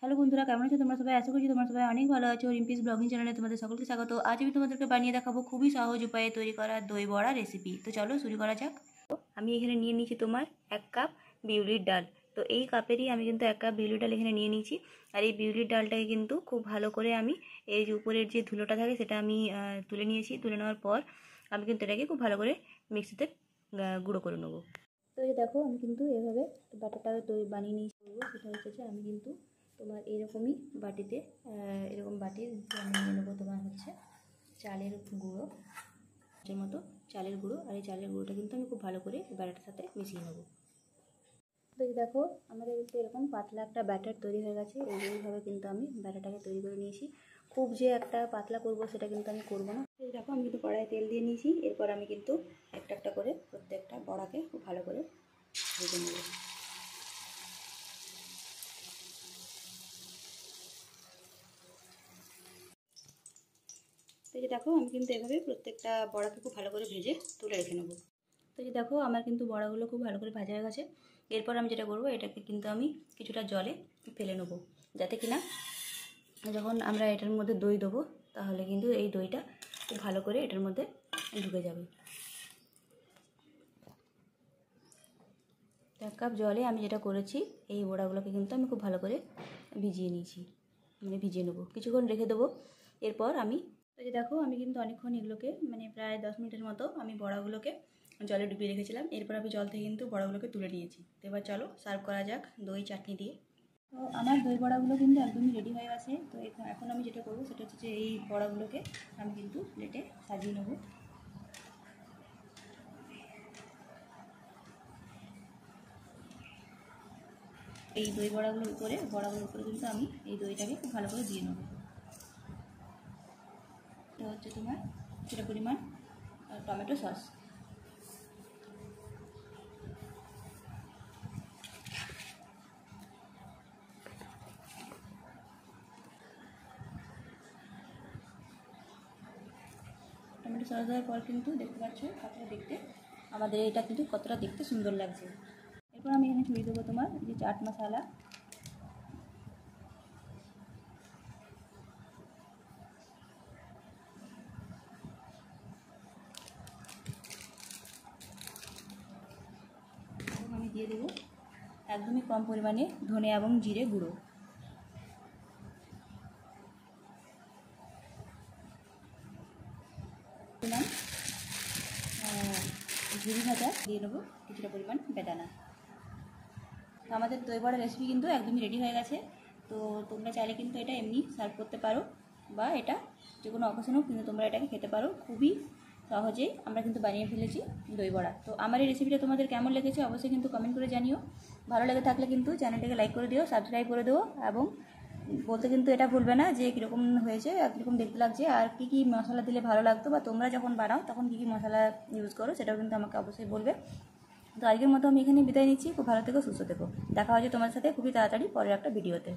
Hello বন্ধুরা, কেমন আছো তোমরা সবাই? আশা করছি তোমরা সবাই অনেক ভালো আছো। রিম্পিস ব্লগিং চ্যানেলে তোমাদের সকলকে স্বাগত। আজ আমি তোমাদেরকে বানিয়ে দেখাবো খুবই সহজ উপায়ে তৈরি করা দই বড়া রেসিপি। তো চলো শুরু করা যাক। আমি এখানে নিয়ে নিয়েছি তোমার 1 কাপ বিউলির ডাল। তো এই কাপেরই আমি কিন্তু 1 কাপ বিউলির ডাল এখানে নিয়ে নিয়েছি। আর এই বিউলির ডালটাকে কিন্তু খুব ভালো করে আমি এই যে উপরের যে ধুলোটা থাকে সেটা আমি তুলে নিয়েছি। তুলে নেওয়ার পর আমি কিন্তু এটাকে খুব ভালো করে মিক্সিতে গুঁড়ো করে নেবো। তো এই দেখো আমি কিন্তু এভাবে ব্যাটারটা তৈরি বানিয়ে নিয়েছি। সেটা হচ্ছে যে আমি কিন্তু তোমার এরকমই বাটিতে এরকম বাটির আমি নিয়ে নেবো তোমার হচ্ছে চালের গুঁড়ো, এর মতো চালের গুঁড়ো। আর এই চালের গুঁড়োটা কিন্তু আমি খুব ভালো করে ব্যাটারটার সাথে মিশিয়ে নেবো। তো এই দেখো আমাদের কিন্তু এরকম পাতলা একটা ব্যাটার তৈরি হয়ে গেছে। এইভাবে কিন্তু আমি ব্যাটারটাকে তৈরি করে নিয়েছি। খুব যে একটা পাতলা করব সেটা কিন্তু আমি করবো না। এই দেখো আমি কিন্তু কড়াইয়ে তেল দিয়ে নিয়েছি। এরপর আমি কিন্তু একটা একটা করে প্রত্যেকটা বড়াকে খুব ভালো করে ভেজে নেব। তো এই দেখো আমি কিন্তু এভাবে প্রত্যেকটা বড়াকে খুব ভালো করে ভেজে তুলে রেখে নেবো। তো এই দেখো আমার কিন্তু বড়াগুলো খুব ভালো করে ভাজা হয়ে গেছে। এরপর আমি যেটা করবো, এটাকে কিন্তু আমি কিছুটা জলে ফেলে নেবো, যাতে কিনা যখন আমরা এটার মধ্যে দই দেবো তাহলে কিন্তু এই দইটা খুব ভালো করে এটার মধ্যে ঢুকে যাবে। 1 কাপ জলে আমি যেটা করেছি, এই বড়াগুলোকে কিন্তু আমি খুব ভালো করে ভিজিয়ে নিয়েছি, মানে ভিজিয়ে নেবো, কিছুক্ষণ রেখে দেবো। এরপর আমি তো যে দেখো আমি কিন্তু অনেকক্ষণ এগুলোকে মানে প্রায় 10 মিনিটের মতো আমি বড়াগুলোকে জলে ডুবিয়ে রেখেছিলাম। এরপর আমি জল থেকে কিন্তু বড়াগুলোকে তুলে নিয়েছি। তো এবার চলো সার্ভ করা যাক দই চাটনি দিয়ে। তো আমার দই বড়াগুলো কিন্তু একদমই রেডি হয়ে গেছে। তো এখন আমি যেটা করবো সেটা হচ্ছে যে এই বড়াগুলোকে আমি কিন্তু প্লেটে সাজিয়ে নেবো। এই দই বড়াগুলোর উপরে কিন্তু আমি এই দইটাকে খুব ভালো করে দিয়ে নেবো। এটা হচ্ছে তোমার কিছুটা পরিমাণ টমেটো সস। টমেটো সস দেওয়ার পর কিন্তু দেখতে পাচ্ছ কতটা দেখতে আমাদের এটা কিন্তু কতটা দেখতে সুন্দর লাগছে। এরপর আমি এখানে ছড়িয়ে দেবো তোমার যে চাট মশলা। আমি দিয়ে দেবো একদমই কম পরিমাণে ধনে এবং জিরে গুঁড়ো। ঝুড়ি ভাজা দিয়ে নেবো কিছুটা পরিমাণ বেদানা। তো আমাদের দই বড়া রেসিপি কিন্তু একদমই রেডি হয়ে গেছে। তো তোমরা চাইলে কিন্তু এটা এমনি সার্ভ করতে পারো, বা এটা যে কোনো অকেশনেও কিন্তু তোমরা এটাকে খেতে পারো। খুবই সহজেই আমরা কিন্তু বানিয়ে ফেলেছি দই বড়া। তো আমার এই রেসিপিটা তোমাদের কেমন লেগেছে অবশ্যই কিন্তু কমেন্ট করে জানিও। ভালো লেগে থাকলে কিন্তু চ্যানেলটাকে লাইক করে দিও, সাবস্ক্রাইব করে দিও, এবং বলতে কিন্তু এটা ভুলবে না যে কীরকম হয়েছে, কীরকম দেখতে লাগছে, আর কী কী মশলা দিলে ভালো লাগতো, বা তোমরা যখন বানাও তখন কী কী মশলা ইউজ করো সেটাও কিন্তু আমাকে অবশ্যই বলবে। তো আজকের মতো আমি এখানে বিদায় নিচ্ছি। খুব ভালো থেকো, সুস্থ থেকো। দেখা হচ্ছে তোমার সাথে খুবই তাড়াতাড়ি পরের একটা ভিডিওতে।